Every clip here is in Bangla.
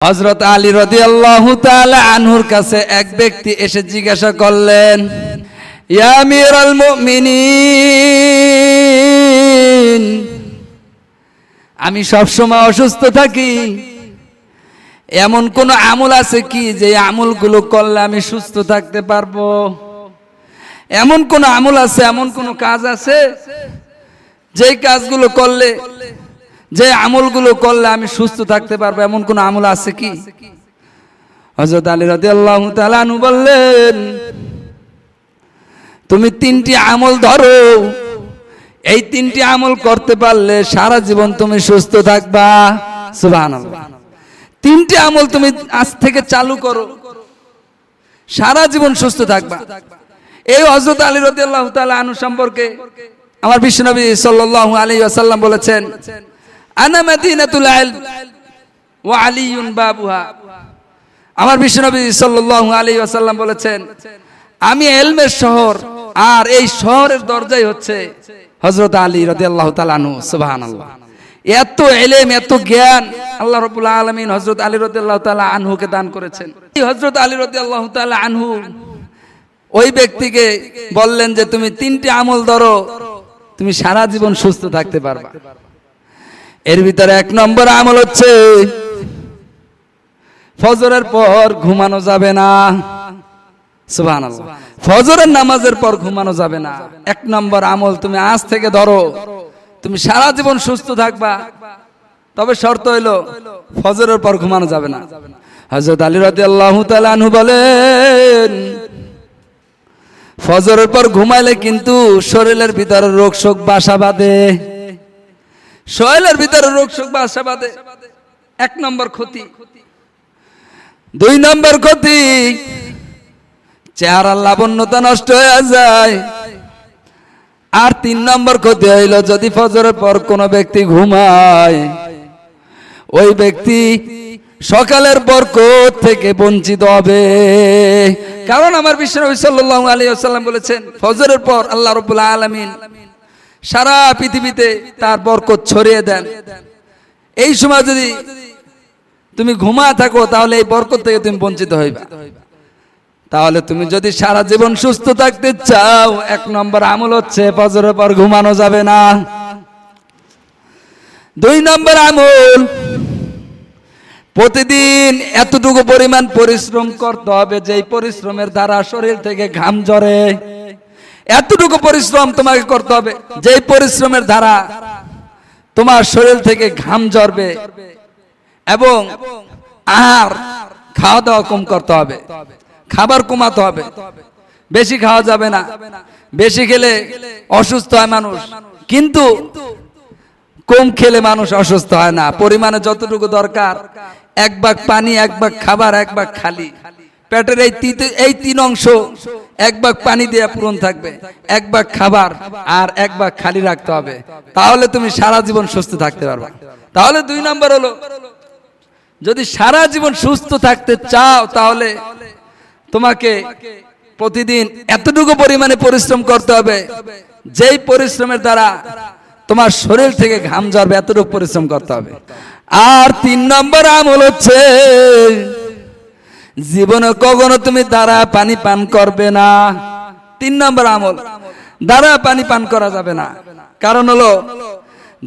হযরত আলী রাদিয়াল্লাহু তাআলা আনহুর কাছে এক ব্যক্তি এসে জিজ্ঞাসা করলেন, ইয়া আমিরাল মুমিনিন, আমি সবসময় অসুস্থ থাকি, এমন কোন আমল আছে কি যে আমলগুলো করলে আমি সুস্থ থাকতে পারবো? এমন কোন আমল আছে, এমন কোন কাজ আছে যে কাজগুলো করলে, যে আমলগুলো করলে আমি সুস্থ থাকতে পারবো, এমন কোন আমল আছে কি? হযরত আলী রাদিয়াল্লাহু তাআলা আনহু বললেন, তুমি তিনটি আমল ধরো, এই তিনটি আমল করতে পারলে সারা জীবন তুমি সুস্থ থাকবা। সুবহানাল্লাহ। তিনটি আমল তুমি আজ থেকে চালু করো, সারা জীবন সুস্থ থাকবা। এই হযরত আলী রাদিয়াল্লাহু তাআলা আনহু সম্পর্কে আমার বিশ্বনবী সাল্লাল্লাহু আলাইহি ওয়াসাল্লাম বলেছেন, আনা মাদিনাতুল ইলম ওয়া আলিয়ুন বাবুহা। আমার বিশ্বনবী সাল্লাল্লাহু আলাইহি ওয়াসাল্লাম বলেছেন, আমি ইলমের শহর, আর এই শহরের দরজাই হচ্ছে হযরত আলী রাদিয়াল্লাহু তাআলা আনহু। সুবহানাল্লাহ। এত ইলম, এত জ্ঞান আল্লাহ রাব্বুল আলামিন হযরত আলী রাদিয়াল্লাহু তাআলা আনহুকে দান করেছেন। এই হযরত আলী রাদিয়াল্লাহু তাআলা আনহু ওই ব্যক্তিকে বললেন যে তুমি তিনটি আমল ধরো, তুমি সারা জীবন সুস্থ থাকতে পারবা। এর ভিতরে এক নম্বর আমল হচ্ছে ফজরের পর ঘুমানো যাবে না। সুবহানাল্লাহ। ফজরের নামাজের পর ঘুমানো যাবে না। এক নম্বর আমল তুমি আজ থেকে ধরো, তুমি সারা জীবন সুস্থ থাকবা। তবে শর্ত হইল ফজরের পর ঘুমানো যাবে না। হযরত আলী রাদিয়াল্লাহু তাআলা আনহু বলেন, ফজরের পর ঘুমাইলে কিন্তু শরীরের ভিতরে রোগ শোক বাসা বাঁধে। শরীরের ভিতরে রোগ শোক বাসা বাঁধে, এক নম্বর ক্ষতি। দুই নম্বর ক্ষতি, চেহারার লাবণ্যতা নষ্ট হয়ে যায়। আর তিন নম্বর ক্ষতি হইল, যদি ফজরের পর কোন ব্যক্তি ঘুমায়, ওই ব্যক্তি সকালের বরকত থেকে বঞ্চিত হবে। কারণ আমার বিশ্বনবী সাল্লাল্লাহু আলাইহি ওয়াসাল্লাম বলেছেন, ফজরের পর আল্লাহ রাব্বুল আলামিন সারা পৃথিবীতে তার বরকত ছড়িয়ে দেন। এই সময় যদি তুমি ঘুমা থাকো, তাহলে এই বরকত থেকে তুমি বঞ্চিত হইবা। তাহলে তুমি যদি সারা জীবন সুস্থ থাকতে চাও, এক নম্বর আমল হচ্ছে ফজরের পর ঘুমানো যাবে না। দুই নম্বর আমল, প্রতিদিন এতটুকু পরিমাণ পরিশ্রম করতে হবে যেই পরিশ্রমের দ্বারা শরীর থেকে ঘাম ঝরে। এতটুকু পরিশ্রম তোমাকে করতে হবে যেই পরিশ্রমের দ্বারা তোমার শরীর থেকে ঘাম ঝরবে। এবং আহার, খাওয়া দাওয়া কম করতে হবে, খাবার কমাতে হবে, বেশি খাওয়া যাবে না। বেশি খেলে অসুস্থ হয় মানুষ, কিন্তু কম খেলে মানুষ অসুস্থ হয় না। পরিমাণে যতটুকু দরকার, এক ভাগ পানি, এক ভাগ খাবার, এক ভাগ খালি। পেটের এই তিন অংশ এক ভাগ পানি দিয়ে পূরণ থাকবে, এক ভাগ খাবার আর এক ভাগ খালি রাখতে হবে। তাহলে তুমি সারা জীবন সুস্থ থাকতে পারবে। তাহলে দুই নম্বর হলো, যদি সারা জীবন সুস্থ থাকতে চাও, তাহলে তোমাকে প্রতিদিন এতটুকু পরিমাণে পরিশ্রম করতে হবে যেই পরিশ্রমের দ্বারা তোমার শরীর থেকে ঘাম ঝরবে, এতটুকু পরিশ্রম করতে হবে। আর তিন নম্বর আমল হচ্ছে, জীবনে কখনো তুমি দ্বারা পানি পান করবে না। তিন নম্বর আমল, দ্বারা পানি পান করা যাবে না। কারণ হলো,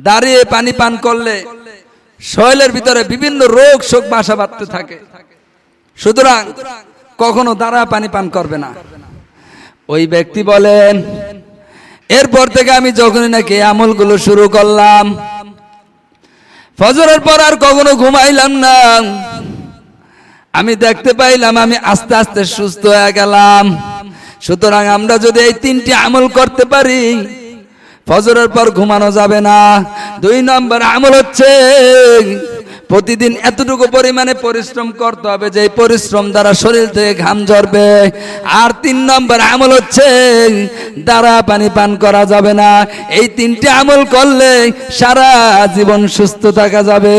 দাঁড়িয়ে পানি পান করলে শরীরের ভিতরে বিভিন্ন রোগ শোক বাসা বাঁধতে থাকে। সুতরাং কখনো দ্বারা পানি পান করবে না। ওই ব্যক্তি বলেন, এরপর থেকে আমি যখনই নাকি আমলগুলো শুরু করলাম, ফজরের পর আর কখনো ঘুমাইলাম না, আমি দেখতে পাইলাম আমি আস্তে আস্তে সুস্থ হয়ে গেলাম। সুতরাং আমরা যদি এই তিনটি আমল করতে পারি, ফজরের পর ঘুমানো যাবে না। দুই নম্বর আমল হচ্ছে, প্রতিদিন এতটুকু পরিমাণে পরিশ্রম করতে হবে যে পরিশ্রম দ্বারা শরীর থেকে ঘাম ঝরবে। আর তিন নম্বর আমল হচ্ছে, দ্বারা পানি পান করা যাবে না। এই তিনটি আমল করলে সারা জীবন সুস্থ থাকা যাবে।